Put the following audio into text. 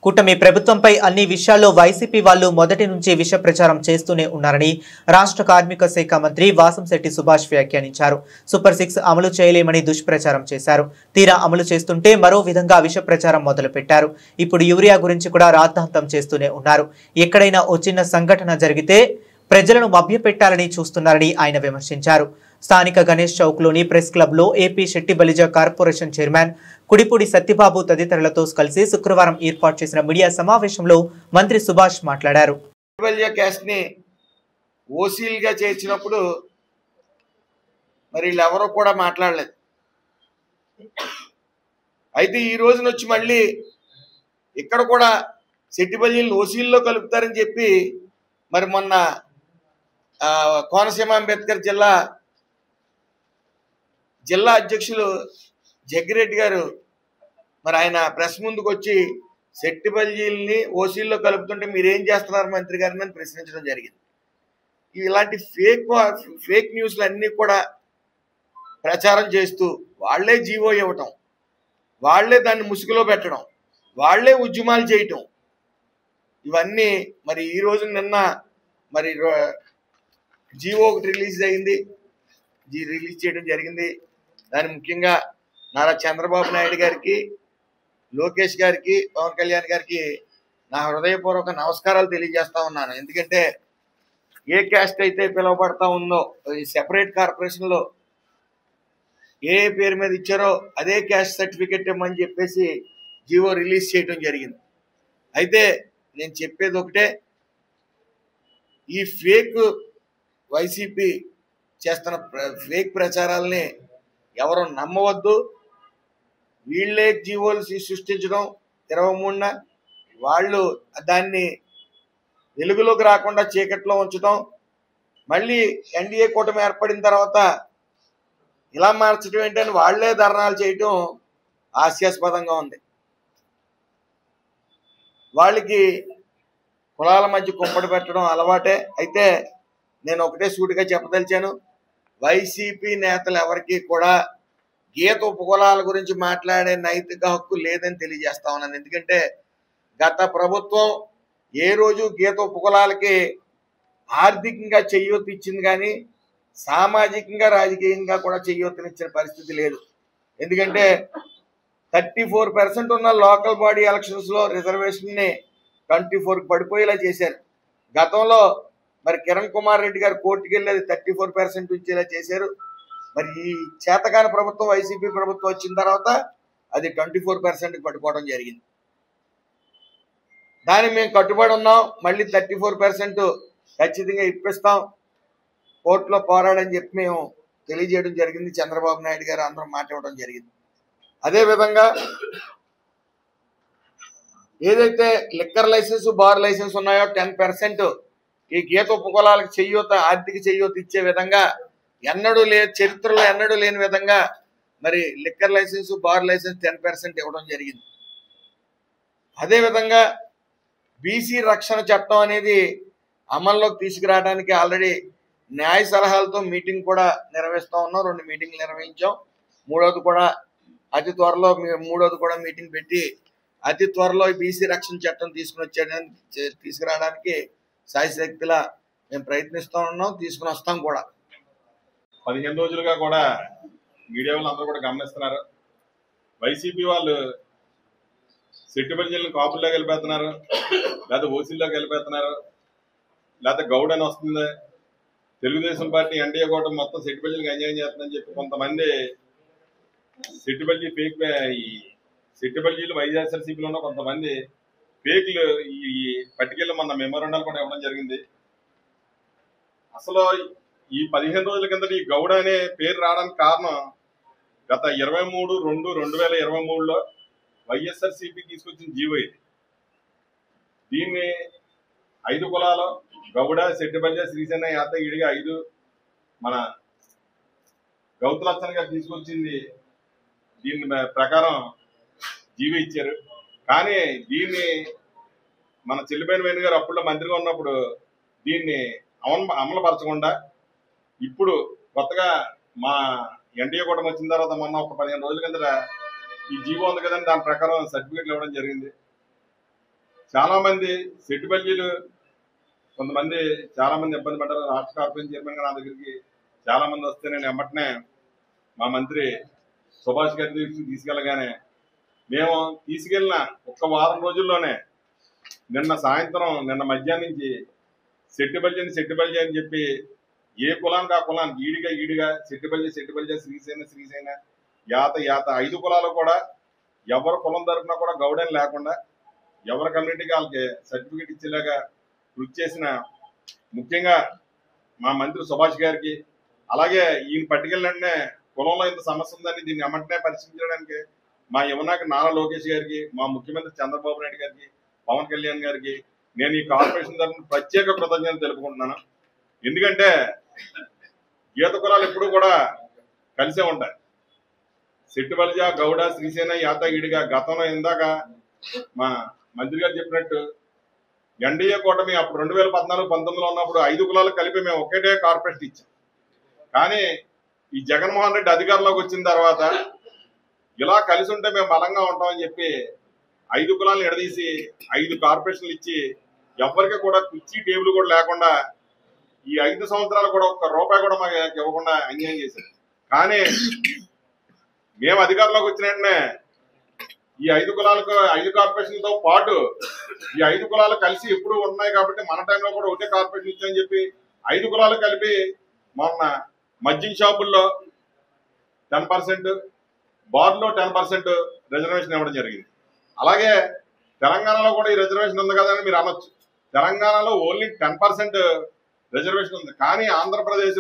కూటమి ప్రభుత్వంపై అన్ని విషయాల్లో వైసీపీ వాళ్ళు మొదటి నుంచి విష ప్రచారం చేస్తూనే ఉన్నారని రాష్ట్ర కార్మిక శాఖ మంత్రి వాసంశెట్టి సుభాష్ వ్యాఖ్యానించారు. సూపర్ 6 అమలు చేయలేమని దుష్ప్రచారం చేశారు. తీరా అమలు చేస్తుంటే మరో విధంగా విష ప్రచారం మొదలుపెట్టారు. ఇప్పుడు యూరియా గురించి కూడా రాద్ధాంతం చేస్తూనే ఉన్నారు. ఎక్కడైనా ఓ చిన్న సంఘటన జరిగితే ప్రజలను మభ్యపెట్టాలని చూస్తున్నారని ఆయన విమర్శించారు. స్థానిక గణేష్ చౌక్లోని ప్రెస్ క్లబ్లో AP Shetty Balija corporation chairman Kudipudi Satyababu తదితరులతో కలిసి శుక్రవారం ఏర్పాటు చేసిన మీడియా సమావేశంలో మంత్రి సుభాష్ మాట్లాడారు. ఓసీలుగా చేర్చినప్పుడు మరి వీళ్ళెవరూ కూడా మాట్లాడలేదు. అయితే ఈ రోజున వచ్చి మళ్ళీ ఇక్కడ కూడా శెట్టి బలిజలను ఓసీల్లో కలుపుతారని చెప్పి మరి మొన్న కోనసీమ అంబేద్కర్ జిల్లా అధ్యక్షులు జగ్గిరెడ్డి గారు మరి ఆయన ప్రెస్ ముందుకు వచ్చి శెట్టి బలిజీల్ని ఓసీల్లో కలుపుతుంటే మీరేం చేస్తున్నారు మంత్రి గారిని అని ప్రశ్నించడం జరిగింది. ఇలాంటి ఫేక్ న్యూస్లు అన్నీ కూడా ప్రచారం చేస్తూ వాళ్లే జీవో ఇవ్వటం, వాళ్లే దాన్ని ముసుగులో పెట్టడం, వాళ్లే ఉద్యమాలు చేయటం, ఇవన్నీ మరి ఈ రోజు నిన్న మరి జీవో ఒకటి రిలీజ్ చేయడం జరిగింది. దాని ముఖ్యంగా నారా చంద్రబాబు నాయుడు గారికి, లోకేష్ గారికి, పవన్ కళ్యాణ్ గారికి నా హృదయపూర్వక నమస్కారాలు తెలియజేస్తా ఉన్నాను. ఎందుకంటే ఏ క్యాస్ట్ అయితే పిలువబడతా ఉందో ఈ సెపరేట్ కార్పొరేషన్లో ఏ పేరు మీద ఇచ్చారో అదే క్యాస్ట్ సర్టిఫికెట్ ఇవ్వమని చెప్పేసి జీవో రిలీజ్ చేయడం జరిగింది. అయితే నేను చెప్పేది ఒకటే, ఈ ఫేక్ వైసీపీ చేస్తున్న ఫేక్ ప్రచారాలని ఎవరు నమ్మవద్దు. వీళ్ళే జీవోలు సృష్టించడం 23న వాళ్ళు దాన్ని వెలుగులోకి రాకుండా చీకట్లో ఉంచడం, మళ్ళీ ఎన్డీఏ కూటమి ఏర్పడిన తర్వాత ఇలా మార్చడం ఏంటని వాళ్లే ధర్నాలు చేయటం హాస్యాస్పదంగా ఉంది. వాళ్ళకి కులాల మధ్య కుంపడి పెట్టడం అలవాటే. అయితే నేను ఒకటే సూటిగా చెప్పదలిచాను, వైసీపీ నేతలు ఎవరికి కూడా గీత ఉపకులాల గురించి మాట్లాడే నైతిక హక్కు లేదని తెలియజేస్తా ఉన్నాను. ఎందుకంటే గత ప్రభుత్వం ఏ రోజు గీత ఉపకులాలకి ఆర్థికంగా చెయ్యూత ఇచ్చింది కానీ సామాజికంగా రాజకీయంగా కూడా చెయ్యూతనిచ్చిన పరిస్థితి లేదు. ఎందుకంటే 34% ఉన్న లోకల్ బాడీ ఎలక్షన్స్లో రిజర్వేషన్ని 24కి పడిపోయేలా చేశారు. గతంలో మరి కిరణ్ కుమార్ రెడ్డి గారు కోర్టుకు వెళ్ళేది 34% ఉంచేలా చేశారు. మరి ఈ చేతకాని ప్రభుత్వం వైసీపీ ప్రభుత్వం వచ్చిన తర్వాత అది 24%కి పడిపోవడం జరిగింది. దాన్ని మేము కట్టుబడి ఉన్నాం. మళ్ళీ 34% ఖచ్చితంగా ఇప్పిస్తాం, కోర్టులో పోరాడని చెప్పి మేము తెలియజేయడం జరిగింది. చంద్రబాబు నాయుడు గారు అందరం మాట ఇవ్వడం జరిగింది. అదేవిధంగా ఏదైతే లిక్కర్ లైసెన్స్, బార్ లైసెన్స్ ఉన్నాయో 10% ఈ గీత ఉపకులాలకు చెయ్యూత, ఆర్థిక చెయ్యూత ఇచ్చే విధంగా చరిత్రలో ఎన్నడూ లేని విధంగా మరి లిక్కర్ లైసెన్స్, బార్ లైసెన్స్ 10% ఇవ్వడం జరిగింది. అదేవిధంగా బీసీ రక్షణ చట్టం అనేది అమల్లోకి తీసుకురావడానికి ఆల్రెడీ న్యాయ సలహాలతో మీటింగ్ కూడా నిర్వహిస్తూ ఉన్నాం. 2 మీటింగ్లు నిర్వహించాం. మూడోది కూడా అతి త్వరలో మీటింగ్ పెట్టి అతి త్వరలో బీసీ రక్షణ చట్టం తీసుకురావడానికి సాయశక్తిలా మేము ప్రయత్నిస్తూ ఉన్నాం, తీసుకుని వస్తాం కూడా. 15 రోజులుగా కూడా మీడియా వాళ్ళు అందరూ కూడా గమనిస్తున్నారు. వైసీపీ వాళ్ళు శెట్టి బలిజలను కాపుల్లోకి వెళ్ళిపోతున్నారు, లేకపోతే ఓసీల్లోకి వెళ్ళిపోతున్నారు, లేకపోతే గౌడ్ అని వస్తుంది, తెలుగుదేశం పార్టీ ఎన్డీఏ కూటమి మొత్తం శెట్టి బలిజలకు అన్యాయం చేస్తుందని చెప్పి కొంతమంది శెట్టి బలిజీలు వైఎస్ఆర్సీపీలో ఉన్న కొంతమంది ఫేక్లు ఈ పట్టికల్లో మన మెమోరాండాలు కూడా ఇవ్వడం జరిగింది. అసలు ఈ 15 రోజుల కింద ఈ గౌడ అనే పేరు రావడానికి కారణం గత 23/2/2023లో వైఎస్ఆర్సీపీ తీసుకొచ్చిన జీవో ఇది. దీన్ని 5 కులాలు గౌడ, శెట్టి బలిజ, శ్రీసేన, యాదగిరిగా 5 మన గౌతులచ్చన్ గారు తీసుకొచ్చింది. దీని ప్రకారం జీవో ఇచ్చారు. కానీ దీన్ని మన చెల్లిపోయిన వేణు గారు అప్పుడులో మంత్రిగా ఉన్నప్పుడు దీన్ని అమలుపరచకుండా ఇప్పుడు కొత్తగా మా ఎన్డీఏ కూటమి వచ్చిన తర్వాత మొన్న ఒక 15 రోజుల కిందట ఈ జీవో ఉంది కదండి, దాని ప్రకారం సర్టిఫికెట్లు ఇవ్వడం జరిగింది. చాలా మంది సెట్టు బల్జీలు కొంతమంది చాలా మంది ఇబ్బంది పడ్డారు. రాష్ట్ర కార్పొరేషన్ చైర్మన్ గా నా దగ్గరికి చాలా మంది వస్తే నేను వెంబటనే మా మంత్రి సుభాష్ గారి దగ్గరికి తీసుకెళ్ళగానే మేము తీసుకెళ్ళిన ఒక్క వారం రోజుల్లోనే నిన్న మధ్యాహ్నం నుంచి సెట్టు బల్జీ అని చెప్పి ఏ కులానికి ఆ కులానికి ఈడిగా సెట్టు బల్జీ శ్రీసేన యాత 5 కులాలు కూడా ఎవరు కులం తరపున కూడా గౌడని లేకుండా ఎవరి కమ్యూనిటీకి వాళ్ళకి సర్టిఫికేట్ ఇచ్చేలాగా కృషి చేసిన ముఖ్యంగా మా మంత్రి సుభాష్ గారికి, అలాగే ఈయన పట్టుకెళ్ళిననే కులంలో ఇంత సమస్య ఉందని దీన్ని వెంటనే పరిశీలించడానికి మా యువనాయకుడు నారా లోకేష్ గారికి, మా ముఖ్యమంత్రి చంద్రబాబు నాయుడు గారికి, పవన్ కళ్యాణ్ గారికి నేను ఈ కార్పొరేషన్ తరఫున ప్రత్యేక కృతజ్ఞతలు తెలుపుకుంటున్నాను. ఎందుకంటే గీత కులాలు ఎప్పుడు కూడా కలిసే ఉంటాయి. సెట్టు బల్జ, గౌడ, శ్రీసేన, యాత, ఈడిగా గతంలో ఇందాక మా మంత్రి గారు చెప్పినట్టు ఎన్డీఏ కూటమి అప్పుడు 2014-19లో ఉన్నప్పుడు 5 కులాలు కలిపి మేము ఒకటే కార్పొరేషన్ ఇచ్చాం. కానీ ఈ జగన్మోహన్ రెడ్డి అధికారంలోకి వచ్చిన తర్వాత ఇలా కలిసి ఉంటే మేము బలంగా ఉంటామని చెప్పి 5 కులాలను ఎడదీసి 5 కార్పొరేషన్లు ఇచ్చి ఎవరికి కూడా కుర్చీ టేబుల్ కూడా లేకుండా ఈ 5 సంవత్సరాలు కూడా ఒక్క రూపాయి కూడా మాకు ఇవ్వకుండా అన్యాయం చేశారు. కానీ మేము అధికారంలోకి వచ్చిన వెంటనే ఈ 5 కులాలకు 5 కార్పొరేషన్లతో పాటు ఈ 5 కులాలు కలిసి ఎప్పుడు ఉన్నాయి కాబట్టి మన టైంలో కూడా ఒకటే కార్పొరేషన్ ఇచ్చామని చెప్పి 5 కులాలు కలిపి మొన్న మద్యం షాపుల్లో 10%, బార్లో 10% రిజర్వేషన్ ఇవ్వడం జరిగింది. అలాగే తెలంగాణలో కూడా ఈ రిజర్వేషన్ ఉంది కదా అని మీరు అనొచ్చు. తెలంగాణలో ఓన్లీ 10% రిజర్వేషన్ ఉంది. కానీ ఆంధ్రప్రదేశ్